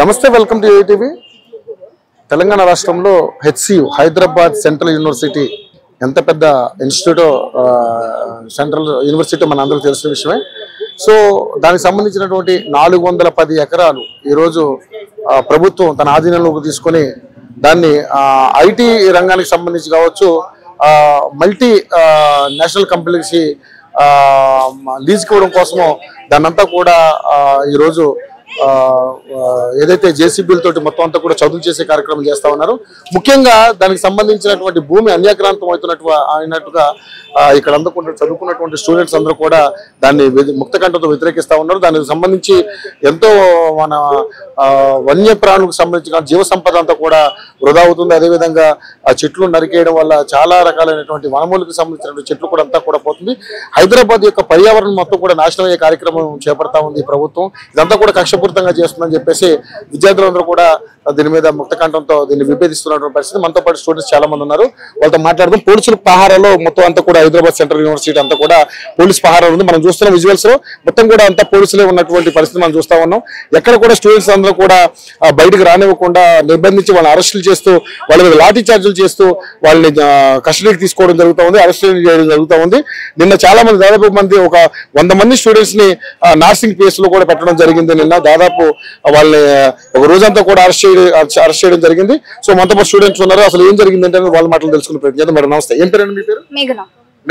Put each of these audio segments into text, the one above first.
నమస్తే, welcome to ATV. Telangana రాష్ట్రంలో HCU Hyderabad central university ఎంత పెద్ద ఇన్స్టిట్యూట్, సెంట్రల్ యూనివర్సిటీ మన అందరికీ తెలిసిన విషయమే. సో దానికి సంబంధించినటువంటి 410 ఎకరాలు ఈరోజు ప్రభుత్వం తన ఆధీనంలోకి తీసుకొని దాన్ని ఐటీ రంగానికి సంబంధించి కావచ్చు, మల్టీ నేషనల్ కంపెనీకి లీజ్కి ఇవ్వడం కోసము దాన్నంతా కూడా ఈరోజు ఏదైతే జేసీబీలతోటి మొత్తం అంతా కూడా చదువు చేసే కార్యక్రమం చేస్తా ఉన్నారు. ముఖ్యంగా దానికి సంబంధించినటువంటి భూమి అన్యాక్రాంతం అయినట్టుగా ఇక్కడ చదువుకున్నటువంటి స్టూడెంట్స్ అందరూ కూడా దాన్ని ముక్తకంఠంతో వ్యతిరేకిస్తా ఉన్నారు. దానికి సంబంధించి ఎంతో మన వన్యప్రాణులకు సంబంధించిన జీవ సంపద అంతా కూడా వృధా అవుతుంది. అదేవిధంగా ఆ చెట్లు నరికేయడం వల్ల చాలా రకాలైనటువంటి వనమూలికి సంబంధించినటువంటి చెట్లు కూడా అంతా కూడా పోతుంది. హైదరాబాద్ యొక్క పర్యావరణం మొత్తం కూడా నాశనం అయ్యే కార్యక్రమం చేపడతా ఉంది ప్రభుత్వం. ఇదంతా కూడా కక్షపూరితంగా చేస్తుందని చెప్పేసి విద్యార్థులందరూ కూడా దీని మీద ముక్తకంఠంతో దీన్ని విభేదిస్తున్నటువంటి పరిస్థితి. మనతో పాటు స్టూడెంట్స్ చాలా మంది ఉన్నారు, వాళ్ళతో మాట్లాడదాం. పోలీసుల పహారాలో మొత్తం అంతా కూడా హైదరాబాద్ సెంట్రల్ యూనివర్సిటీ అంతా కూడా పోలీస్ పహారా ఉంది. మనం చూస్తున్న విజువల్స్ లో మొత్తం కూడా అంతా పోలీసులే ఉన్నటువంటి పరిస్థితి మనం చూస్తా ఉన్నాం. ఎక్కడ కూడా స్టూడెంట్స్ అందరూ కూడా బయటకు రానివ్వకుండా నిర్బంధించి వాళ్ళని అరెస్టులు చేస్తూ వాళ్ళ మీద లాఠీ చార్జీలు చేస్తూ వాళ్ళని కస్టడీకి తీసుకోవడం జరుగుతూ ఉంది, అరెస్ట్ చేయడం జరుగుతూ ఉంది. నిన్న చాలా మంది, దాదాపు మంది ఒక 100 మంది స్టూడెంట్స్ ని నార్సింగ్ ప్లేస్ లో కూడా పెట్టడం జరిగింది. నిన్న దాదాపు వాళ్ళని ఒక రోజంతా కూడా అరెస్ట్ చేయడం జరిగింది. సో మనతో పాటు స్టూడెంట్స్ ఉన్నారు. అసలు ఏం జరిగింది అంటే వాళ్ళ మాటలు తెలుసుకునే ప్రయత్నం చేద్దాం. మేడం నమస్తే, ఏం పేరండి మీ పేరు?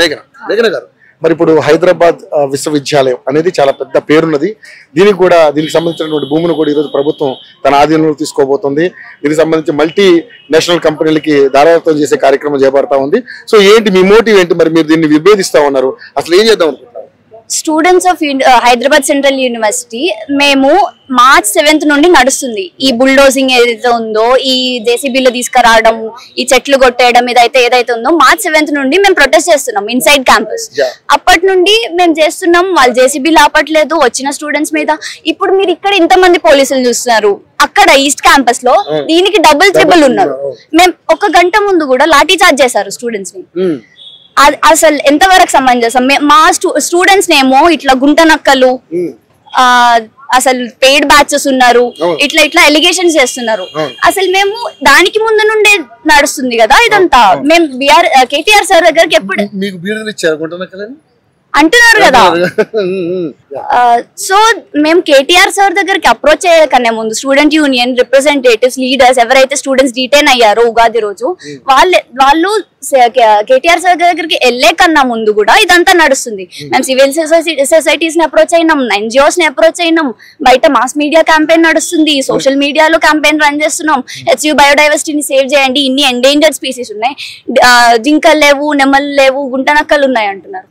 మేఘన గారు. మరి ఇప్పుడు హైదరాబాద్ విశ్వవిద్యాలయం అనేది చాలా పెద్ద పేరున్నది. దీనికి సంబంధించినటువంటి భూమిని కూడా ఈరోజు ప్రభుత్వం తన ఆధీనంలో తీసుకోబోతుంది. దీనికి సంబంధించి మల్టీ నేషనల్ కంపెనీలకి దారాదత్తం చేసే కార్యక్రమం చేపడతా ఉంది. సో ఏంటి మీ మోటివ్ ఏంటి? మరి మీరు దీన్ని విభేదిస్తా ఉన్నారు, అసలు ఏం చేద్దాం అనుకుంటున్నారు? Students of Hyderabad central university మేము March 7th నుండి నడుస్తుంది. ఈ బుల్డోజింగ్ ఏదైతే ఉందో, ఈ జేసీబీలో తీసుకురావడం, ఈ చెట్లు కొట్టేయడం ఏదైతే ఉందో March 7th నుండి మేము ప్రొటెస్ట్ చేస్తున్నాం ఇన్సైడ్ క్యాంపస్. అప్పటి నుండి మేము చేస్తున్నాం. వాళ్ళు జేసీబీలు ఆపట్లేదు వచ్చిన స్టూడెంట్స్ మీద. ఇప్పుడు మీరు ఇక్కడ ఇంతమంది పోలీసులు చూస్తున్నారు, అక్కడ ఈస్ట్ క్యాంపస్ లో దీనికి డబుల్ ట్రిపుల్ ఉన్నారు. మేము 1 గంట ముందు కూడా లాఠీ చార్జ్ చేశారు స్టూడెంట్స్ ని. అసలు ఎంతవరకు సమంజసం? మా స్టూడెంట్స్ నేమో ఇట్లా గుంట నక్కలు, అసలు పెయిడ్ బ్యాచెస్ ఉన్నారు, ఇట్లా ఎలిగేషన్స్ చేస్తున్నారు. అసలు మేము దానికి ముందు నుండే నడుస్తుంది కదా ఇదంతా. మేము కేటీఆర్ సార్ దగ్గరికి ఎప్పుడు అంటున్నారు కదా. సో మేము కేటీఆర్ సార్ దగ్గరికి అప్రోచ్ అయ్యే ముందు స్టూడెంట్ యూనియన్ రిప్రజెంటేటివ్స్, లీడర్స్ ఎవరైతే స్టూడెంట్స్ డిటైన్ అయ్యారో ఉగాది రోజు, వాళ్ళు కేటీఆర్ సార్ దగ్గరికి వెళ్లే కన్నా ముందు కూడా ఇదంతా నడుస్తుంది. మేము సివిల్ సొసైటీస్ ని అప్రోచ్ అయినాం, NGOs ని అప్రోచ్ అయినాం, బయట మాస్ మీడియా క్యాంపెయిన్ నడుస్తుంది, సోషల్ మీడియాలో క్యాంపెయిన్ రన్ చేస్తున్నాం. హెచ్యూ బయోడైవర్సిటీని సేవ్ చేయండి, ఇన్ని ఎండేంజర్డ్ స్పీసీస్ ఉన్నాయి, జింకలు లేవు, నెమలు లేవు, గుంటనక్కలు ఉన్నాయి అంటున్నారు.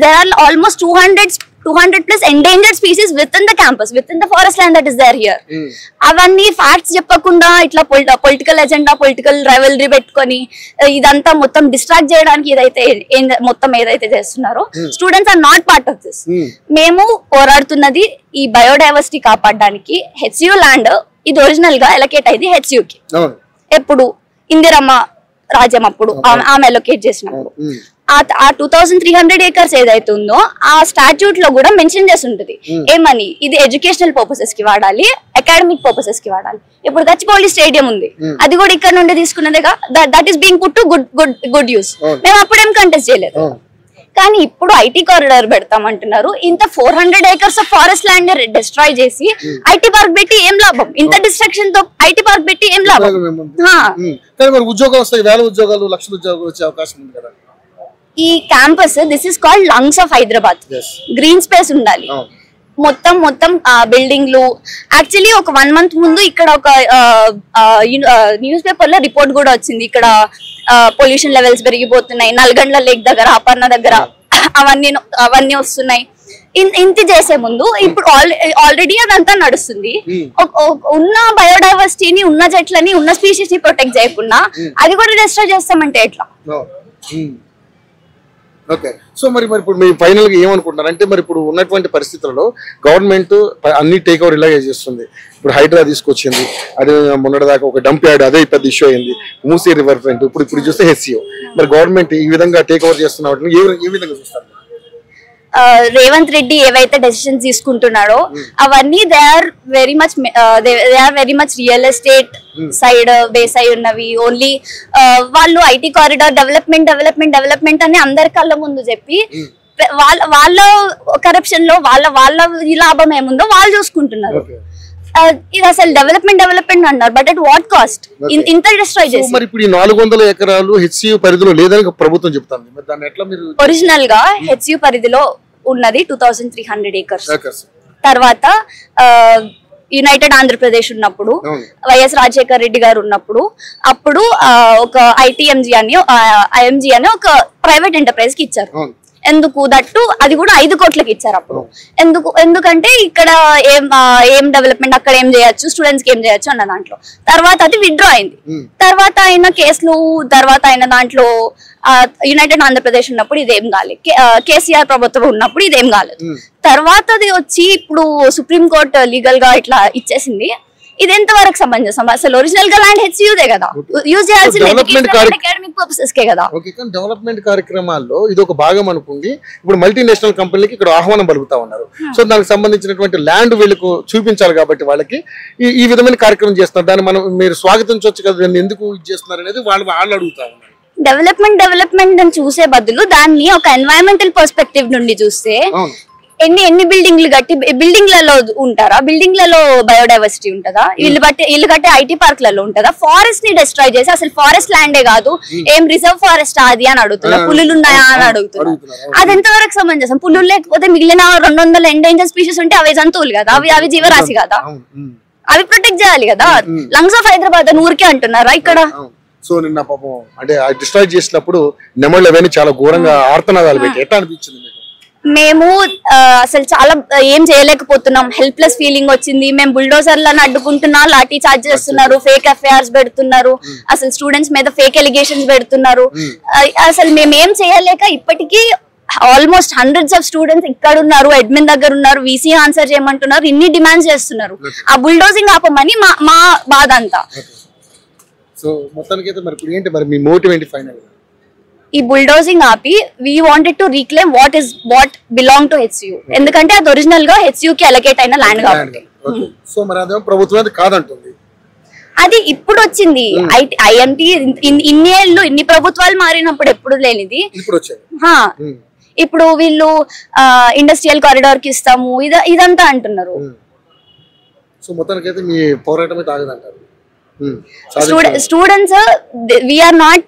There are almost 200 plus endangered species within the campus, within the forest land that is there here. అవన్నీ ఫ్యాక్ట్స్ చెప్పకుండా ఇట్లా పొలిటికల్ ఎజెండా, పొలిటికల్ రైవల్రీ పెట్టుకొని ఇదంతా మొత్తం డిస్ట్రాక్ట్ చేయడానికి ఏదైతే చేస్తున్నారో, students are not part of this. మేము పోరాడుతున్నది ఈ బయోడైవర్సిటీ కాపాడడానికి. హెచ్యూ ల్యాండ్ ఇది ఒరిజినల్ గా ఎలకేట్ అయింది హెచ్యూకి. ఎప్పుడు? ఇందిరమ్మ రాజ్యం అప్పుడు ఆమె ఎలకేట్ చేసినప్పుడు ఆ 2300 acres ఏదైతే ఉందో ఆ స్టాట్యూట్ లో కూడా మెన్షన్ చేసి ఉంటుంది ఏమని, ఇది ఎడ్యుకేషనల్ పర్పసెస్ కి వాడాలి, అకాడమిక్ పర్పసెస్ కి వాడాలి. ఇప్పుడు గచ్చిబౌలి స్టేడియం ఉంది, అది కూడా ఇక్కడ నుండి తీసుకున్నదేగా. That is being put to good use. మేము అప్పుడేం కంటెస్ట్ చేయలేదు. కానీ ఇప్పుడు ఐటీ కారిడార్ పెడతామంటున్నారు. ఇంత 400 acres of forest land destroy చేసి ఐటీ పార్క్ పెట్టి ఏం లాభం? ఇంత డిస్ట్రక్షన్ తో ఐటీ పార్క్ పెట్టి ఏం లాభం? ఉద్యోగాలు వస్తాయి, వేల ఉద్యోగాలు, లక్షల ఉద్యోగాలు వచ్చే అవకాశం ఉంది కదా. ఈ campus this is called lungs of Hyderabad. Green space ఉండాలి. మొత్తం బిల్డింగ్లు. యాక్చువల్లీ ఒక 1 month ముందు ఇక్కడ ఒక న్యూస్ పేపర్ లో రిపోర్ట్ కూడా వచ్చింది, ఇక్కడ పొల్యూషన్ లెవెల్స్ పెరిగిపోతున్నాయి, నల్గండ్ల లేక్ దగ్గర, అపర్ణ దగ్గర అవన్నీ వస్తున్నాయి. ఇంత చేసే ముందు ఇప్పుడు ఆల్రెడీ అదంతా నడుస్తుంది. ఉన్న బయోడైవర్సిటీని, ఉన్న చెట్లని, ఉన్న స్పీషీస్ ని ప్రొటెక్ట్ చేయకుండా అది కూడా డిస్ట్రాయ్ చేస్తామంటే ఎట్లా? ఓకే. సో మరి ఇప్పుడు మీ ఫైనల్ గా ఏమనుకుంటున్నారు అంటే, మరి ఇప్పుడు ఉన్నటువంటి పరిస్థితుల్లో గవర్నమెంట్ అన్ని టేక్ ఓవర్ ఇలాగే చేస్తుంది. ఇప్పుడు హైడ్రా తీసుకొచ్చింది, అదే మొన్నటిదాకా ఒక డంప్ యార్డ్, అదే పెద్ద ఇష్యూ అయింది. మూసీ రివర్ ఫ్రంట్, ఇప్పుడు చూస్తే హెచ్సియు. మరి గవర్నమెంట్ ఈ విధంగా టేక్ ఓవర్ చేస్తున్న వాటిని ఏ విధంగా చూస్తారు? రేవంత్ రెడ్డి ఏవైతే డెసిషన్స్ తీసుకుంటున్నాడో అవన్నీ they are very much real estate side base అయి ఉన్నవి. ఓన్లీ వాళ్ళు ఐటీ కారిడార్ డెవలప్మెంట్ అని అందరి కళ్ళ ముందు చెప్పి వాళ్ళ కరప్షన్ లో వాళ్ళ లాభం ఏముందో వాళ్ళు చూసుకుంటున్నారు. ఇది అసలు డెవలప్మెంట్ అన్నారు, బట్ అట్ వాట్ కాస్ట్? ఇంత డిస్ట్రాయ్ చేసి మరి ఇప్పుడు 400 ఎకరాలు హెచ్సియు పరిధిలో లేదని ప్రభుత్వం చెప్తాంది. మరి దాన్ని ఎట్లా మీరు? ఒరిజినల్ గా హెచ్సియు పరిధిలో ఉన్నది 2300 acres. తర్వాత యునైటెడ్ ఆంధ్రప్రదేశ్ ఉన్నప్పుడు, వైఎస్ రాజశేఖర్ రెడ్డి గారు ఉన్నప్పుడు, అప్పుడు ఒక ఐఎంజీ అని ఒక ప్రైవేట్ ఎంటర్ప్రైజ్ కి ఇచ్చారు. ఎందుకు దట్టు అది కూడా 5 కోట్లకి ఇచ్చారు అప్పుడు. ఎందుకంటే ఇక్కడ ఏం డెవలప్మెంట్ అక్కడ ఏం చేయొచ్చు, స్టూడెంట్స్ కి ఏం చేయొచ్చు అన్న దాంట్లో. తర్వాత అది విత్డ్రా అయింది. తర్వాత అయిన కేసులు, తర్వాత అయిన దాంట్లో యునైటెడ్ ఆంధ్రప్రదేశ్ ఉన్నప్పుడు ఇదేం కాలేదు, కేసీఆర్ ప్రభుత్వం ఉన్నప్పుడు ఇదేం కాలేదు. తర్వాత అది వచ్చి ఇప్పుడు సుప్రీంకోర్టు లీగల్ గా ఇట్లా ఇచ్చేసింది. ఇది ఎంత వరకు సమంజసం? అసలు ఒరిజినల్ గా ల్యాండ్ హెచ్సియుదే కదా, యూజ్ చేయాల్సిన అకాడమిక్ పర్పసెస్ కే కదా. డెవలప్మెంట్ కార్యక్రమాల్లో ఇది ఒక భాగం అనుకుంది. ఇప్పుడు మల్టీనేషనల్ కంపెనీలకి ఇక్కడ ఆహ్వానం పలుకుతా ఉన్నారు. సో దానికి సంబంధించినటువంటి ల్యాండ్ వీళ్ళకు చూపించాలి కాబట్టి వాళ్ళకి ఈ విధమైన కార్యక్రమం చేస్తున్నారు. దాన్ని మీరు స్వాగతించవచ్చు కదా, దాన్ని ఎందుకు ఇది చేస్తున్నారు అనేది వాళ్ళు అడుగుతా ఉన్నారు. డెవలప్మెంట్ అని చూసే బదులు దాన్ని ఒక ఎన్వైరన్మెంటల్ పర్స్పెక్టివ్ నుండి చూస్తే ఎన్ని బిల్డింగ్లు కట్టి బిల్డింగ్లలో ఉంటారా? బిల్డింగ్లలో బయోడైవర్సిటీ ఉంటుందా? ఇల్లు కట్టే ఐటీ పార్క్లలో ఉంటుందా? ఫారెస్ట్ ని డిస్ట్రాయ్ చేసి, అసలు ఫారెస్ట్ ల్యాండే కాదు, ఏం రిజర్వ్ ఫారెస్ట్ అది అని అడుగుతున్నా, పులులు ఉన్నాయా అని అడుగుతున్నా. అది ఎంతవరకు సమంజసం? పులులు లేకపోతే మిగిలిన 200 ఎండేంజర్ స్పీషీస్ ఉంటే అవి జంతువులు కదా, అవి జీవరాశి కదా, అవి ప్రొటెక్ట్ చేయాలి కదా. లంగ్స్ ఆఫ్ హైదరాబాద్ అని ఊరికే అంటున్నారా ఇక్కడ? సో నిన్న పాపం అంటే డిస్ట్రాయ్ చేసినప్పుడు నెమళ్ళు అవన్నీ చాలా ఘోరంగా ఆర్తనాదాలు పెట్టి ఎట్లా అనిపించింది మీకు? మేము అసలు చాలా ఏం చేయలేకపోతున్నాం, హెల్ప్లెస్ ఫీలింగ్ వచ్చింది. మేము బుల్డోజర్లను అడ్డుకుంటున్నా, లాఠీ చార్జ్ చేస్తున్నారు, ఫేక్ ఎఫ్ఐఆర్స్ పెడుతున్నారు, అసలు స్టూడెంట్స్ మీద ఫేక్ ఎలిగేషన్స్ పెడుతున్నారు. అసలు మేము ఏం చేయలేక ఇప్పటికీ ఆల్మోస్ట్ హండ్రెడ్స్ ఆఫ్ స్టూడెంట్స్ ఇక్కడ ఉన్నారు, అడ్మిన్ దగ్గర ఉన్నారు, వీసీ ఆన్సర్ చేయమంటున్నారు, ఇన్ని డిమాండ్స్ చేస్తున్నారు. ఆ బుల్డోజింగ్ ఆపమని మా బాధ అంతా. సో మొత్తానికి అయితే మరి ఇప్పుడు ఏంటి మరి మీ మోటివ్ ఏంటి ఫైనల్? ఈ బుల్డోజింగ్ ఆపి we wanted to reclaim what belong to HCU. ఎందుకంటే అది ఒరిజినల్ గా హెచ్సియు కి అలొకేట్ అయిన ల్యాండ్ కాబట్టి. సో మరి అదే ప్రభుత్వం కాదంటుంది. అది ఇప్పుడు వచ్చింది. ఐఎంటీ ఇన్ని ప్రభుత్వాలు మారినప్పుడు ఎప్పుడు లేనిది ఇప్పుడు వీళ్ళు ఇండస్ట్రియల్ కారిడార్ కి ఇస్తాము ఇదంతా అంటున్నారు. సో మొత్తానికి అయితే మీ పోరాటం అయితే ఆగదంటారు. Students we are not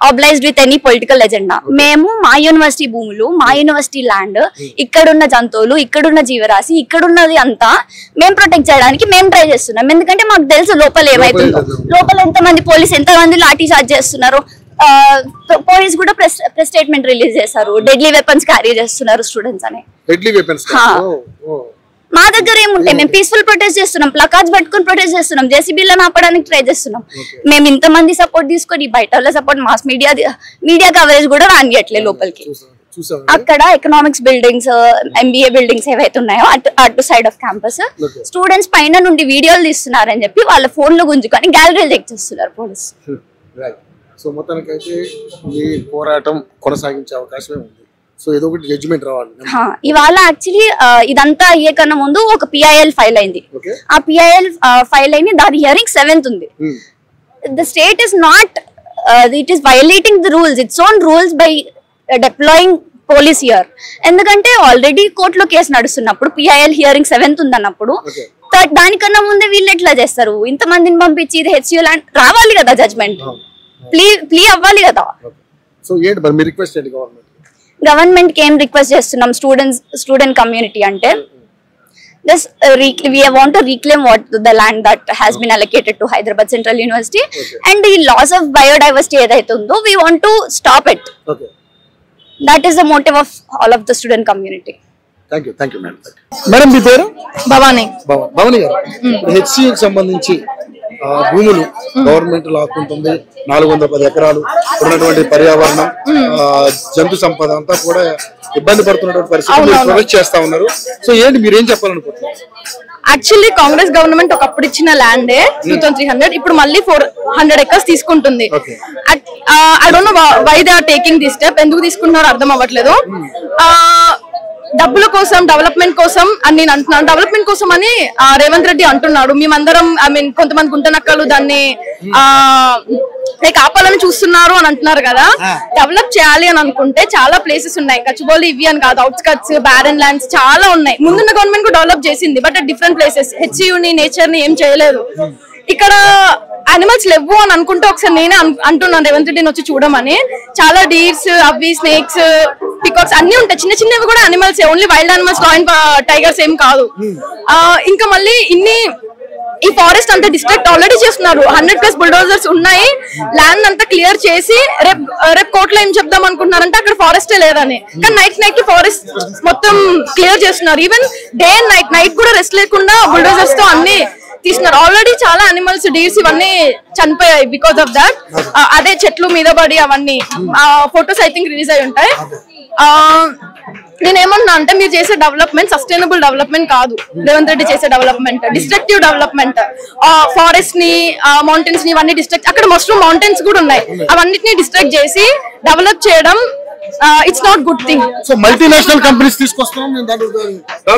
obliged with any political agenda. మేము మా యూనివర్సిటీ భూములు, మా యూనివర్సిటీ ల్యాండ్, ఇక్కడున్న జంతువులు, ఇక్కడున్న జీవరాశి, ఇక్కడున్నది అంతా మేము ప్రొటెక్ట్ చేయడానికి మేము ట్రై చేస్తున్నాం. ఎందుకంటే మాకు తెలుసు లోపల ఏమైతుందో, లోపల ఎంతమంది పోలీస్ ఎంతమంది లాఠీ చార్జ్ చేస్తున్నారు. పోలీస్ కూడా ప్రెస్ స్టేట్మెంట్ రిలీజ్ చేశారు, డెడ్లీ వెపన్స్ క్యారీ చేస్తున్నారు స్టూడెంట్స్ అని. మా దగ్గర ఏముంటాయి? మేము పీస్ఫుల్ ప్రొటెస్ట్ చేస్తున్నాం, ప్లకార్డ్స్ పట్టుకుని ప్రొటెస్ట్ చేస్తున్నాం, జేసీబీలను ఆపడానికి ట్రై చేస్తున్నాం. మేము ఇంతమంది సపోర్ట్ తీసుకొని బయట వాళ్ళ సపోర్ట్, మాస్ మీడియా కవరేజ్ కూడా రానియట్లేదు లోపలికి. అక్కడ ఎకనామిక్స్ బిల్డింగ్స్, ఎంబీఏ బిల్డింగ్స్ ఏవైతే ఉన్నాయో అటు సైడ్ ఆఫ్ క్యాంపస్ స్టూడెంట్స్ పైన నుండి వీడియోలు తీస్తున్నారని చెప్పి వాళ్ళ ఫోన్ లో గుంజుకొని గ్యాలరీలు చెక్ చేస్తున్నారు పోలీస్. సో మొత్తానికి అయితే ఈ పోరాటం కొనసాగించే అవకాశమే ఉంది. సో ఏదో ఒకటి జడ్జిమెంట్ రావాలి. ఇవాళ యాక్చువల్లీ ఇదంతా అయ్యే కన్నా ముందు ఒక పిఐఎల్ ఫైల్ అయింది. ఆ పిఐఎల్ ఫైల్ అయింది, దాని హియరింగ్ 7th ఉంది. The state is not, it is violating the rules, its own rules by deploying police here. ఎందుకంటే ఆల్రెడీ కోర్టులో కేసు నడుస్తున్నప్పుడు పిఐఎల్ హియరింగ్ 7th ఉంది అన్నప్పుడు దానికన్నా ముందే వీళ్ళు ఎట్లా చేస్తారు? ఇంతమందిని పంపించి ఇది హెచ్సియు ల్యాండ్ రావాలి కదా, జడ్జ్మెంట్ ప్లీ అవ్వాలి కదా. సో ఏంటి మరి మీ రిక్వెస్ట్ ఏంటి గవర్నమెంట్ కి ఏం రిక్వెస్ట్ చేస్తున్నాం? స్టూడెంట్ కమ్యూనిటీ అంటే we want to reclaim the land that has been allocated to Hyderabad Central University, and the loss of biodiversity edaithe undo, we want to stop it. That is the motive of all of the student community. Thank you madam. మీ పేరు? భవానీ గారు. HCU కి సంబంధించి భూములు government లాక్కుంటుంది, 410 ఎకరాలు ఉన్నటువంటి పర్యావరణం, జంతు సంపద అంతా కూడా ఇబ్బంది పడుతున్నటువంటి పరిస్థితి ప్రొటెక్ట్ చేస్తా ఉన్నారు. సో ఏంటి మీరేం చెప్పాలనుకుంటున్నారు? యాక్చువల్లీ కాంగ్రెస్ గవర్నమెంట్ ఒకప్పుడు ఇచ్చిన ల్యాండే 2300, ఇప్పుడు మళ్ళీ 400 acres తీసుకుంటుంది. I don't know why they are taking this step. ఎందుకు తీసుకుంటున్నారో అర్థం అవ్వట్లేదు. డబ్బుల కోసం, డెవలప్మెంట్ కోసం అని నేను అంటున్నాను. డెవలప్మెంట్ కోసం అని రేవంత్ రెడ్డి అంటున్నాడు. మేమందరం ఐ మీన్ కొంతమంది గుంటనక్కలు దాన్ని ఆపాలని చూస్తున్నారు అని అంటున్నారు కదా. డెవలప్ చేయాలి అని అనుకుంటే చాలా ప్లేసెస్ ఉన్నాయి. గచ్చిబౌలి ఇవి అని కాదు, అవుట్స్కట్స్, బ్యారన్ ల్యాండ్స్ చాలా ఉన్నాయి. ముందున్న గవర్నమెంట్ కూడా డెవలప్ చేసింది, బట్ డిఫరెంట్ ప్లేసెస్. హెచ్సియుని, నేచర్ ని ఏం చేయలేదు. ఇక్కడ అనిమల్స్ లేవు అని అనుకుంటే ఒకసారి నేనే అంటున్నాను రేవంత్ రెడ్డిని వచ్చి చూడమని. చాలా డీర్స్, అవి స్నేక్స్, పికాక్స్ అన్ని ఉంటాయి. చిన్న చిన్నవి కూడా animals, only wild animals, lion, tigers ఏం కాదు. ఇంకా మళ్ళీ ఈ ఫారెస్ట్ అంతా డిస్ట్రక్ట్ ఆల్రెడీ చేస్తున్నారు. 100+ బుల్డోజర్స్ ఉన్నాయి. ల్యాండ్ అంతా క్లియర్ చేసి రేపు కోర్టులో ఏం చెప్దాం అనుకుంటున్నారంటే అక్కడ ఫారెస్టే లేదని. కానీ నైట్ ఫారెస్ట్ మొత్తం క్లియర్ చేస్తున్నారు. ఈవెన్ డే అండ్ నైట్ కూడా రెస్ట్ లేకుండా బుల్డోజర్స్ తో అన్ని తీస్తున్నారు. ఆల్రెడీ చాలా అనిమల్స్, డీర్స్ ఇవన్నీ చనిపోయాయి బికాస్ ఆఫ్ దాట్. అదే చెట్లు మీద పడి అవన్నీ ఫొటోస్ ఐ థింక్ రిలీజ్ అయి ఉంటాయి. నేనేమన్నా అంటే మీరు చేసే డెవలప్మెంట్ సస్టైనబుల్ డెవలప్మెంట్ కాదు. రేవంత్ రెడ్డి చేసే డెవలప్మెంట్ డిస్ట్రక్టివ్ డెవలప్మెంట్. ఫారెస్ట్ ని, మౌంటైన్స్ ని ఇవన్నీ డిస్ట్రక్ట్, అక్కడ మోస్ట్ మౌంటైన్స్ కూడా ఉన్నాయి, అవన్నిటిని డిస్ట్రక్ట్ చేసి డెవలప్ చేయడం it's not good thing. So multinational companies తీసుకొస్తాం,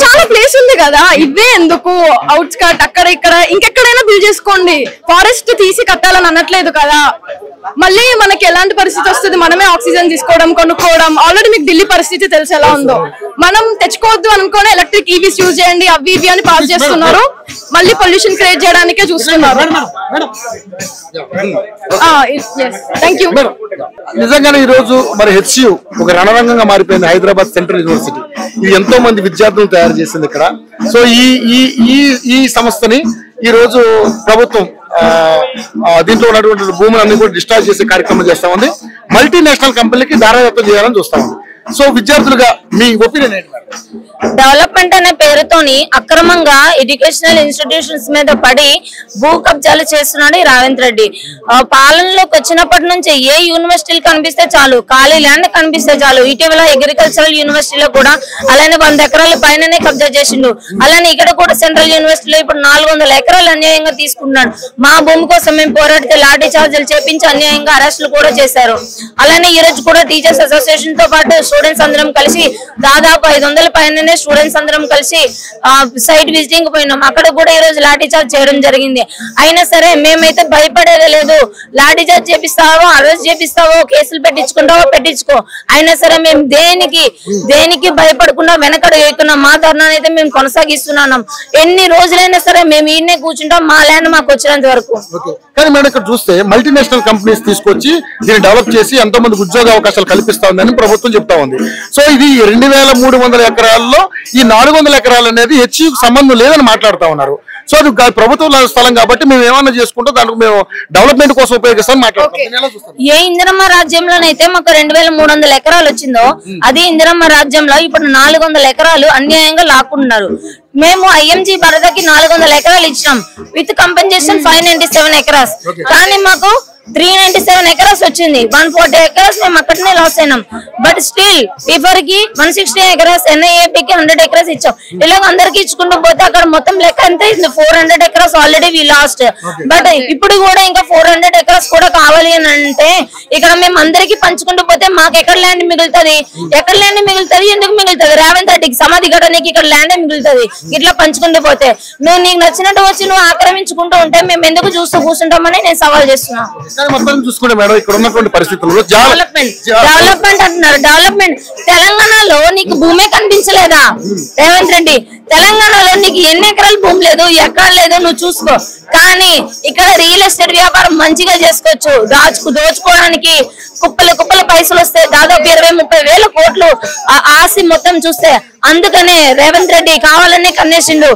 చాలా ప్లేస్ ఉంది కదా, ఇవే ఎందుకు? అవుట్స్కట్ అక్కడ ఇక్కడ ఇంకెక్కడైనా బిల్డ్ చేసుకోండి. ఫారెస్ట్ తీసి కట్టాలని అనట్లేదు కదా. మళ్ళీ మనకి ఎలాంటి పరిస్థితి వస్తుంది? మనమే ఆక్సిజన్ తీసుకోవడం, కొనుక్కోవడం. ఆల్రెడీ మీకు ఢిల్లీ పరిస్థితి తెలుసు ఎలా ఉందో. మనం తెచ్చుకోవద్దు అనుకోని ఎలక్ట్రిక్ ఈవీస్ యూజ్ చేయండి, అవి ఇవి అని పాస్ చేస్తున్నారు. మళ్ళీ పొల్యూషన్ క్రియేట్ చేయడానికే చూస్తున్నారు. Thank you. నిజంగానే ఈ రోజు మరి హెచ్సియు ఒక రణరంగంగా మారిపోయింది. హైదరాబాద్ సెంట్రల్ యూనివర్సిటీ ఇది ఎంతో మంది విద్యార్థులను తయారు చేసింది ఇక్కడ. సో ఈ సంస్థని ఈ రోజు ప్రభుత్వం దీంట్లో ఉన్నటువంటి భూములన్నీ కూడా డిస్ట్రాయ్ చేసే కార్యక్రమం చేస్తా ఉంది. మల్టీనేషనల్ కంపెనీకి దారాదత్తం చేయాలని చూస్తా ఉంది. సో విద్యార్థులుగా మీ ఒపీనియన్ ఏంటి? డెవలప్మెంట్ అనే పేరుతోని అక్రమంగా ఎడ్యుకేషనల్ ఇన్స్టిట్యూషన్స్ మీద పడి భూ కబ్జాలు చేస్తున్నాడు ఈ రేవంత్ రెడ్డి. పాలనలోకి వచ్చినప్పటి నుంచి ఏ యూనివర్సిటీలు కనిపిస్తే చాలు, ఖాళీ ల్యాండ్ కనిపిస్తే చాలు. ఇటీవల అగ్రికల్చరల్ యూనివర్సిటీలో కూడా అలానే 100 ఎకరాల పైననే కబ్జా చేసిండు. అలానే ఇక్కడ కూడా సెంట్రల్ యూనివర్సిటీలో ఇప్పుడు 400 ఎకరాలు అన్యాయంగా తీసుకుంటున్నాడు. మా భూమి కోసం మేము పోరాడితే లాఠీ చార్జీలు చేపించి అన్యాయంగా అరెస్టులు కూడా చేశారు. అలానే ఈ రోజు కూడా టీచర్స్ అసోసియేషన్ తో పాటు స్టూడెంట్స్ అందరం కలిసి దాదాపు 500 పైననే స్టూడెంట్స్ అందరం కలిసి సైట్ విజిటింగ్ పోయినాం. అక్కడ కూడా ఈ రోజు లాఠీ చార్జ్ చేయడం జరిగింది. అయినా సరే మేమైతే భయపడేదే లేదు. లాఠీ చార్జ్ చేపిస్తావో, అరెస్ట్ చేపిస్తావో, కేసులు పెట్టించుకుంటావో పెట్టించుకో, అయినా సరే మేము దేనికి భయపడకుండా వెనకడు వేయకుండా మా ధర్నాన్ని అయితే మేము కొనసాగిస్తున్నాం. ఎన్ని రోజులైనా సరే మేము ఈయనే కూర్చుంటాం, మా ల్యాండ్ మాకు వచ్చినంత వరకు. కానీ మేడం ఇక్కడ చూస్తే మల్టీనేషనల్ కంపెనీస్ తీసుకొచ్చి దీన్ని డెవలప్ చేసి ఎంతో మందికి ఉద్యోగ అవకాశాలు కల్పిస్తా ఉందని ప్రభుత్వం చెప్తా ఉంది. సో ఇది 2300 ఎకరాల్లో ఈ 400 ఎకరాలు అనేది హెచ్సియుకి సంబంధం లేదని మాట్లాడుతా ఉన్నారు. సో అది ప్రభుత్వ స్థలం కాబట్టి మేము ఏమన్నా చేసుకుంటాం, దానికి మేము డెవలప్మెంట్ కోసం ఉపయోగిస్తాం మాట్లాడుతాం. ఏ ఇందిరమ్మ రాజ్యంలోనైతే మాకు 2300 ఎకరాలు వచ్చిందో అది ఇందిరమ్మ రాజ్యంలో ఇప్పుడు 400 ఎకరాలు అన్యాయంగా లాక్కుంటున్నారు. మేము ఐఎంజీ భరతకి 400 ఎకరాలు ఇచ్చినాం విత్ కంపెన్సేషన్ 597 ఎకరాస్. కానీ మాకు 397 ఎకరాస్ వచ్చింది. 140 ఎకరాస్ మేము అక్కడనే లాస్ అయినాం. బట్ స్టిల్ పీఫర్ కి 160 ఎకరాస్, ఎన్ఐఏపీకి 100 ఎకరాస్ ఇచ్చాం. ఇలాగ అందరికి ఇచ్చుకుంటూ పోతే అక్కడ మొత్తం లెక్క ఎంత 400 acres already we lost. But ఇప్పుడు కూడా ఇంకా 400 ఎకరాస్ కూడా కావాలి అని అంటే ఇక్కడ మేము అందరికి పంచుకుంటూ పోతే మాకు ఎక్కడ ల్యాండ్ మిగులుతుంది? ఎక్కడ ల్యాండ్ మిగులుతుంది? ఎందుకు మిగులుతుంది? రేవంత్ రెడ్డికి సమాధి కట్టడానికి ఇక్కడ ల్యాండ్ మిగులుతుంది. ఇట్లా పంచుకుంటూ పోతే నువ్వు నీకు నచ్చినట్టు వచ్చి నువ్వు ఆక్రమించుకుంటూ ఉంటే మేము ఎందుకు చూస్తూ కూర్చుంటామని నేను సవాల్ చేస్తున్నాను. చూసుకుంటే మేడం ఇక్కడ ఉన్నటువంటి పరిస్థితుల్లో డెవలప్మెంట్ అంటున్నారు. డెవలప్మెంట్ తెలంగాణలో నీకు భూమే కనిపించలేదా రేవంత్ రెడ్డి? తెలంగాణలో నీకు ఎన్ని ఎకరాల భూమి లేదు, ఎక్కడ లేదు, నువ్వు చూసుకో. కానీ ఇక్కడ రియల్ ఎస్టేట్ వ్యాపారం మంచిగా చేసుకోవచ్చు. దోచుకోవడానికి కుప్పల పైసలు వస్తాయి. దాదాపు 20-30 వేల కోట్లు ఆస్తి మొత్తం చూస్తే. అందుకనే రేవంత్ రెడ్డి కావాలనే కన్నేసిండు.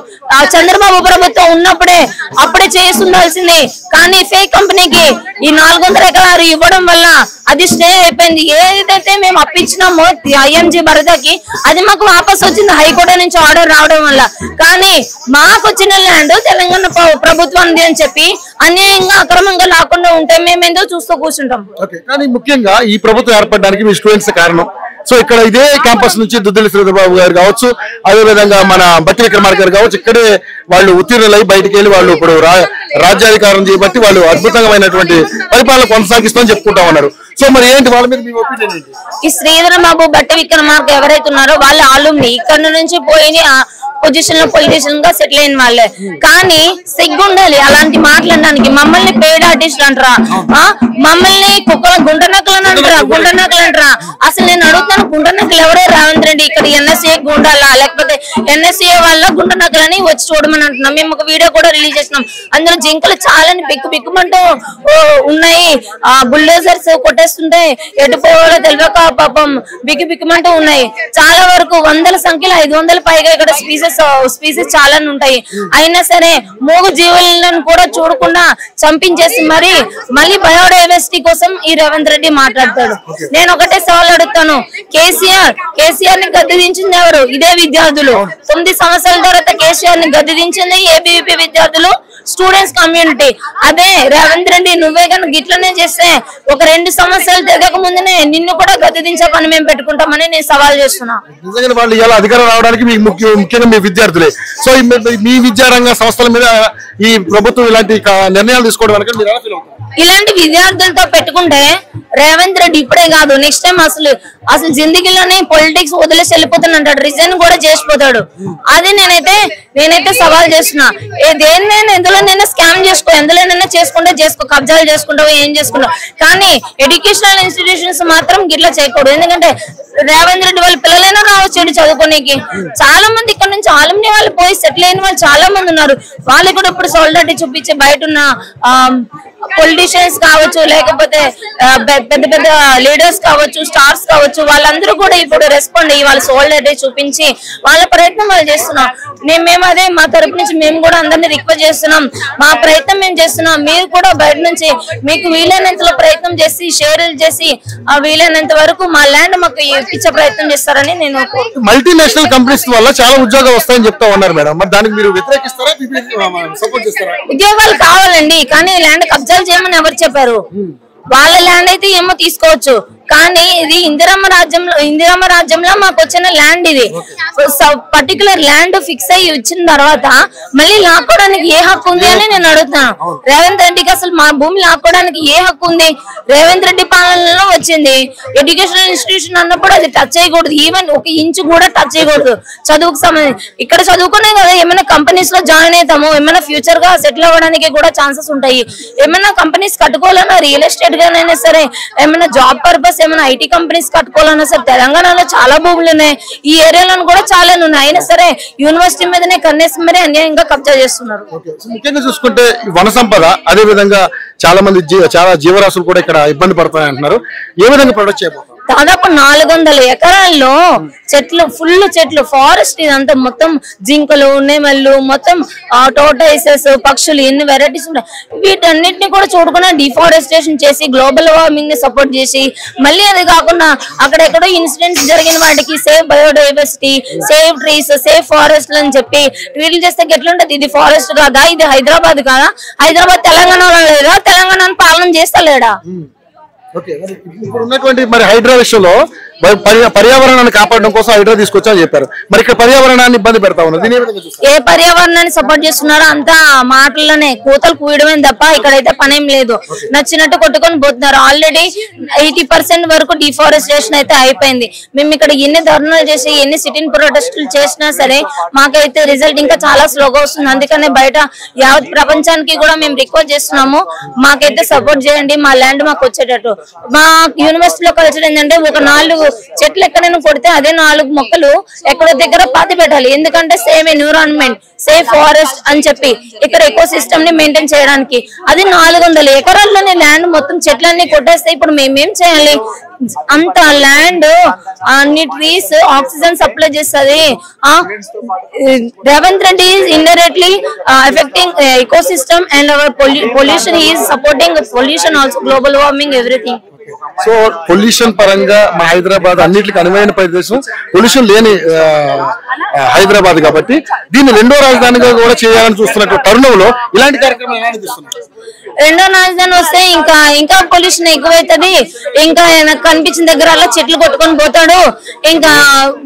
చంద్రబాబు ప్రభుత్వం ఉన్నప్పుడే అప్పుడే చేస్తుండాల్సింది. కానీ ఫేక్ కంపెనీకి ఈ 400 ఎకరాలు ఇవ్వడం వల్ల అది స్టే అయిపోయింది. ఏదైతే మేము అప్పించినామో ఐఎంజీ భరతకి అది మాకు వాపస్ వచ్చింది హైకోర్టు నుంచి ఆర్డర్ రావడం వల్ల. కానీ మాకు వచ్చిన ల్యాండ్ తెలంగాణ ప్రభుత్వానికి అని చెప్పి అన్యాయంగా అక్రమంగా లాకుండా ఉంటే మేము ఎందుకు చూస్తూ కూర్చుంటాం. కానీ ముఖ్యంగా ఈ ప్రభుత్వం ఏర్పడడానికి మీ స్టూడెంట్స్ కారణం. సో ఇక్కడ ఇదే క్యాంపస్ నుంచి దుద్దిల్లి శ్రీధర్ బాబు గారు కావచ్చు, అదేవిధంగా మన బట్టి విక్రమార్క గారు కావచ్చు, ఇక్కడే వాళ్ళు ఉత్తీర్ణులై బయటికి వెళ్ళి వాళ్ళు ఇప్పుడు రాజ్యాధికారం చేయబట్టి వాళ్ళు అద్భుతమైనటువంటి పరిపాలన కొనసాగిస్తామని చెప్పుకుంటా ఉన్నారు. సో మరి ఏంటి వాళ్ళ మీద మీ ఒపీనియన్ ఏంటి? ఈ శ్రీధర్ బాబు బట్టి విక్రమార్క ఎవరైతే ఉన్నారో వాళ్ళ ఆలుమ్ని ఇక్కడ నుంచి పోయి పొజిషన్ లో పొలిటీషియన్ గా సెటిల్ అయిన వాళ్ళే. కానీ సిగ్గుండాలి అలాంటి మాట్లాడడానికి. మమ్మల్ని పేడ్ ఆర్టిస్ట్ అంటారా, మమ్మల్ని గుండనకలు అంటారా? అసలు నేను అడుగుతాను, గుండనకలు ఎవరో రేవంత్ రెడ్డి ఇక్కడ ఎన్ఎస్ఏ గుండాలా లేకపోతే ఎన్ఎస్ఏ వాళ్ళ గుండనకలని వచ్చి చూడమని అంటున్నాం. మేము ఒక వీడియో కూడా రిలీజ్ చేసినాం. అందులో జింకలు చాలా బిక్కుమంటూ ఉన్నాయి, బుల్డోజర్స్ కొట్టేస్తుంటాయి, ఎటుపోవాలో తెలియక పాపం బిక్కుమంటూ ఉన్నాయి. చాలా వరకు వందల సంఖ్యలో 500 పైగా ఇక్కడ స్పీసెస్ చాలా ఉంటాయి. అయినా సరే మూగు జీవులను కూడా చూడకుండా చంపించేసి మళ్ళీ బయోడైవర్సిటీ కోసం ఈ రేవంత్ రెడ్డి మాట్లాడతాడు. నేను ఒకటే సవాల్ అడుగుతాను, కేసీఆర్ ని గద్దె దించింది ఎవరు? ఇదే విద్యార్థులు. 9 సంవత్సరాల తర్వాత కేసీఆర్ ని గద్దె దించింది ఏబీవీపీ విద్యార్థులు, స్టూడెంట్స్ కమ్యూనిటీ. అదే రేవంత్ రెడ్డి నువ్వే కనుక గిట్లనే చేస్తే ఒక 2 సంవత్సరాలు తిరగక ముందునే నిన్ను కూడా గద్దె దించే పని మేము పెట్టుకుంటామని నేను సవాల్ చేస్తున్నా. నిజంగా వాళ్ళు ఇలా అధికారం రావడానికి మీకు ముఖ్యంగా మీ విద్యార్థులే. సో మీ విద్యారంగ సంస్థల మీద ఈ ప్రభుత్వం ఇలాంటి నిర్ణయాలు తీసుకోవడం వెనక మీరు ఎలా ఫీల్ అవుతారు? ఇలాంటి విద్యార్థులతో పెట్టుకుంటే రేవంత్ రెడ్డి ఇప్పుడే కాదు నెక్స్ట్ టైం అసలు జిందగీలోనే పొలిటిక్స్ వదిలేసి వెళ్ళిపోతానంటాడు, రిజైన్ కూడా చేసిపోతాడు. అది నేనైతే సవాల్ చేస్తున్నా. దేన్నైనా ఎందులోనైనా స్కామ్ చేసుకో, ఎందులోనైనా చేసుకో, కబ్జాలు చేసుకుంటావు, ఏం చేసుకుంటావు, కానీ ఎడ్యుకేషనల్ ఇన్స్టిట్యూషన్స్ మాత్రం గిట్లా చేయకూడదు. ఎందుకంటే రేవంత్ రెడ్డి వాళ్ళ పిల్లలైనా రావచ్చు చదువుకోనికి. చాలా మంది ఇక్కడ నుంచి ఆలుమ్ని వాళ్ళు పోయి సెటిల్ అయిన వాళ్ళు చాలా మంది ఉన్నారు. వాళ్ళు కూడా ఇప్పుడు సాలిడారిటీ చూపించి బయట ఉన్న పొలిటీషియన్స్ కావచ్చు, లేకపోతే పెద్ద లీడర్స్ కావచ్చు, స్టార్స్ కావచ్చు, వాళ్ళందరూ కూడా ఇప్పుడు రెస్పాండ్ అయ్యి వాళ్ళ సాలిడారిటీ చూపించి వాళ్ళ ప్రయత్నం వాళ్ళు చేస్తున్నాం. మేము అదే మా తరపు నుంచి మేము కూడా అందరినీ రిక్వెస్ట్ చేస్తున్నాం. మా ప్రయత్నం మేము చేస్తున్నాం. మీరు కూడా బయట నుంచి మీకు వీలైనంతలో ప్రయత్నం చేసి షేర్లు చేసి వీలైనంత వరకు మా ల్యాండ్ మాకు ఇచ్చే ప్రయత్నం చేస్తారని నేను. మల్టీనేషనల్ కంపెనీస్ వల్ల చాలా ఉద్యోగాలు వస్తాయని చెప్తా ఉన్నారు మేడం, మరి దానికి మీరు వ్యతిరేకిస్తారా, సపోర్ట్ చేస్తారా? ఉద్యోగాలు కావాలండి, కానీ ల్యాండ్ కబ్జాలు చేయమని ఎవరు చెప్పారు? వాళ్ళ ల్యాండ్ అయితే ఏమో తీసుకోవచ్చు, కానీ ఇది ఇందిరమ్మ రాజ్యంలో మాకు వచ్చిన ల్యాండ్. ఇది పర్టికులర్ ల్యాండ్ ఫిక్స్ అయ్యి ఇచ్చిన తర్వాత మళ్ళీ లాక్కోవడానికి ఏ హక్కు ఉంది అని నేను అడుగుతాను. రేవంత్ రెడ్డికి అసలు మా భూమి లాక్కోవడానికి ఏ హక్కు ఉంది? రేవంత్ రెడ్డి పాలనలో వచ్చింది. ఎడ్యుకేషనల్ ఇన్స్టిట్యూషన్ అన్నప్పుడు అది టచ్ చేయకూడదు, ఈవెన్ 1 ఇంచు కూడా టచ్ చేయకూడదు. చదువుకు సంబంధించి ఇక్కడ చదువుకునే కదా ఏమైనా కంపెనీస్ లో జాయిన్ అవుతాము, ఏమైనా ఫ్యూచర్ గా సెటిల్ అవ్వడానికి కూడా ఛాన్సెస్ ఉంటాయి. ఏమైనా కంపెనీస్ కట్టుకోవాలన్నా, రియల్ ఎస్టేట్ గానైనా సరే, ఏమైనా జాబ్ పర్పస్ ఏమైనా ఐటీ కంపెనీస్ కట్టుకోవాలన్నా సరే, తెలంగాణలో చాలా భూములు ఉన్నాయి, ఈ ఏరియాలో కూడా చాలా ఉన్నాయి. అయినా సరే యూనివర్సిటీ మీదనే కన్నేసి అన్యాయంగా కబ్జా చేస్తున్నారు. ముఖ్యంగా చూసుకుంటే వన సంపద, అదే విధంగా చాలా జీవరాశులు కూడా ఇక్కడ ఇబ్బంది పడుతున్నాయి అంటున్నారు. ఏ విధంగా ప్రొటెక్ట్ చేయబోతున్నారు? దాదాపు 400 ఎకరాల్లో ఫుల్ చెట్లు, ఫారెస్ట్ ఇదంతా మొత్తం జింకలు, నెమళ్ళు, మొత్తం టోటైసెస్, పక్షులు, ఎన్ని వెరైటీస్ ఉంటాయి. వీటన్నిటిని కూడా చూడకుండా డిఫారెస్టేషన్ చేసి గ్లోబల్ వార్మింగ్ ని సపోర్ట్ చేసి, మళ్ళీ అది కాకుండా అక్కడెక్కడో ఇన్సిడెంట్స్ జరిగిన వాటికి save biodiversity, save trees, save forest అని చెప్పి ట్వీట్లు చేస్తే ఎట్లుంటది? ఇది ఫారెస్ట్ కాదా? ఇది హైదరాబాద్ కాదా? హైదరాబాద్ తెలంగాణలో లేదా? తెలంగాణను పాలన చేస్తలేడా? ఇప్పుడు ఉన్నటువంటి మరి హైడ్రా విషయంలో పర్యావరణాన్ని కాపాడడం కోసం హైడ్రా తీసుకొచ్చా చెప్పారు, మరి ఇక్కడ పర్యావరణాన్ని ఇబ్బంది పెడతా ఉన్నారు. ఏ పర్యావరణాన్ని సపోర్ట్ చేస్తున్నారో అంతా మాటల్లోనే కూతలు కూయడమే తప్ప ఇక్కడైతే పనేం లేదు. నచ్చినట్టు కొట్టుకొని పోతున్నారు. ఆల్రెడీ 80% వరకు డిఫారెస్టేషన్ అయితే అయిపోయింది. మేము ఇక్కడ ఎన్ని ధర్నాలు చేసి ఎన్ని సిటింగ్ ప్రొటెస్టులు చేసినా సరే మాకైతే రిజల్ట్ ఇంకా చాలా స్లోగా వస్తుంది. అందుకనే బయట యావత్ ప్రపంచానికి కూడా మేము రిక్వెస్ట్ చేస్తున్నాము, మాకైతే సపోర్ట్ చేయండి, మా ల్యాండ్ మాకు వచ్చేటట్టు. మా యూనివర్సిటీలో కల్చర్ ఏంటంటే ఒక 4 చెట్లు ఎక్కడైనా కొడితే అదే 4 మొక్కలు ఎక్కడో దగ్గర పాతి పెట్టాలి. ఎందుకంటే సేమ్ ఎన్విరాన్మెంట్, సేఫ్ ఫారెస్ట్ అని చెప్పి ఇక్కడ ఎకో సిస్టమ్ ని మెయింటైన్ చేయడానికి. అది 400 ఎకరాల్లోనే ల్యాండ్ మొత్తం చెట్లన్నీ కొట్టేస్తే ఇప్పుడు మేమేం చేయాలి? అంత ల్యాండ్, అన్ని ట్రీస్ ఆక్సిజన్ సప్లై చేస్తుంది. Revanth Reddy is indirectly effecting eco system and hour pollution. He is supporting pollution also, global warming, everything. So pollution పరంగా మన హైదరాబాద్ అన్నిటికీ అనువైన ప్రదేశం, పొల్యూషన్ లేని హైదరాబాద్ కాబట్టి దీన్ని రెండో రాజధానిగా కూడా చేయాలని చూస్తున్నటువంటి తరుణంలో ఇలాంటి కార్యక్రమం ఎలా అనిపిస్తుంది? రెండో రాజధాని వస్తే ఇంకా పొల్యూషన్ ఎక్కువైతుంది. ఇంకా ఆయనకు కనిపించిన దగ్గర అలా చెట్లు కొట్టుకొని పోతాడు. ఇంకా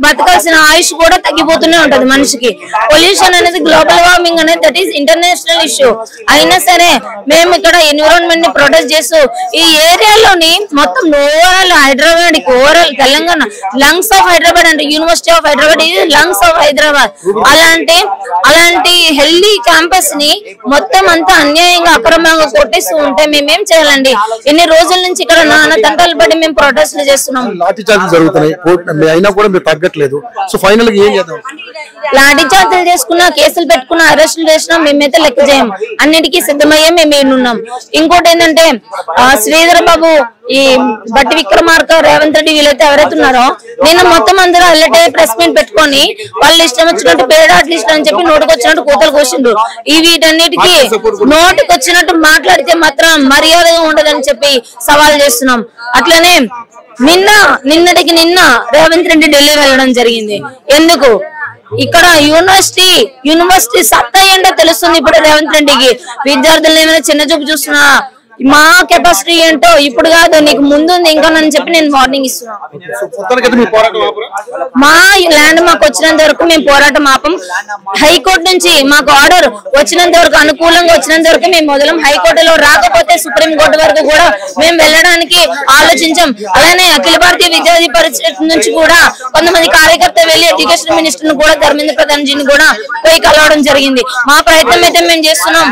బతకాల్సిన ఆయుష్ కూడా తగ్గిపోతూనే ఉంటది మనిషికి. పొల్యూషన్ అనేది గ్లోబల్ వార్మింగ్ అనేది దట్ ఈస్ ఇంటర్నేషనల్ ఇష్యూ. అయినా సరే మేము ఇక్కడ ఎన్విరాన్మెంట్ ని ప్రొటెక్ట్ చేస్తూ ఈ ఏరియాలోని మొత్తం overall Hyderabad overall Telangana lungs of Hyderabad అంటే యూనివర్సిటీ ఆఫ్ హైదరాబాద్ ఇది లంగ్స్ ఆఫ్ హైదరాబాద్. అలాంటి హెల్దీ క్యాంపస్ ని మొత్తం అంతా అన్యాయంగా అక్రమంగా కొట్టేస్తూ ఉంటే మేమేం చేయాలండి? ఎన్ని రోజుల నుంచి ఇక్కడ నానా తంటాలు పడి మేము ప్రొటెస్ట్లు చేస్తున్నాం. లాఠీ చార్జీలు జరుగుతున్నాయి, అయినా కూడా మీరు తగ్గట్లేదు. సో ఫైనల్ గా ఏం చేద్దాం? లాఠీ చార్జీలు చేసుకున్నా, కేసులు పెట్టుకున్నా, అరెస్టులు చేసినా మేమైతే లెక్క చేయం. అన్నిటికీ సిద్ధమయ్యే మేము ఉన్నాం. ఇంకోటి ఏంటంటే శ్రీధర్ బాబు, ఈ బట్టి విక్రమార్క, రేవంత్ రెడ్డి వీళ్ళైతే ఎవరైతే ఉన్నారో నిన్న మొత్తం అందరూ అల్లటే ప్రెస్ మీట్ పెట్టుకొని వాళ్ళు ఇష్టం వచ్చినట్టు పేడాట్ లిస్ట్ అని చెప్పి నోటుకు వచ్చినట్టు కూతలు కోసిండ్రు. ఈ వీటన్నిటికీ నోటుకు వచ్చినట్టు మాట్లాడితే మాత్రం మర్యాదగా ఉండదని చెప్పి సవాల్ చేస్తున్నాం. అట్లనే నిన్నటికి నిన్న రేవంత్ రెడ్డి ఢిల్లీ వెళ్ళడం జరిగింది. ఎందుకు? ఇక్కడ యూనివర్సిటీ సత్తా ఏంటో తెలుస్తుంది ఇప్పుడు రేవంత్ రెడ్డికి. విద్యార్థులను ఏమైనా చిన్న చూపు చూస్తున్నా, మా కెపాసిటీ ఏంటో ఇప్పుడు కాదు నీకు ముందుంది ఇంకా అని చెప్పి నేను వార్నింగ్ ఇస్తున్నాను. మా ల్యాండ్ మాకు వచ్చినంత వరకు మేము పోరాటం ఆపం. హైకోర్టు నుంచి మాకు ఆర్డర్ వచ్చినంత వరకు, అనుకూలంగా వచ్చినంత వరకు మేము మొదలం. హైకోర్టులో రాకపోతే సుప్రీంకోర్టు వరకు కూడా మేము వెళ్ళడానికి ఆలోచించాం. అలానే అఖిల భారతీయ విద్యార్థి పరిషత్ నుంచి కూడా కొంతమంది కార్యకర్త వెళ్లి ఎడ్యుకేషన్ మినిస్టర్ ను కూడా ధర్మేంద్ర ప్రధాన్ జీని కూడా పోయి కలవడం జరిగింది. మా ప్రయత్నం అయితే మేము చేస్తున్నాం.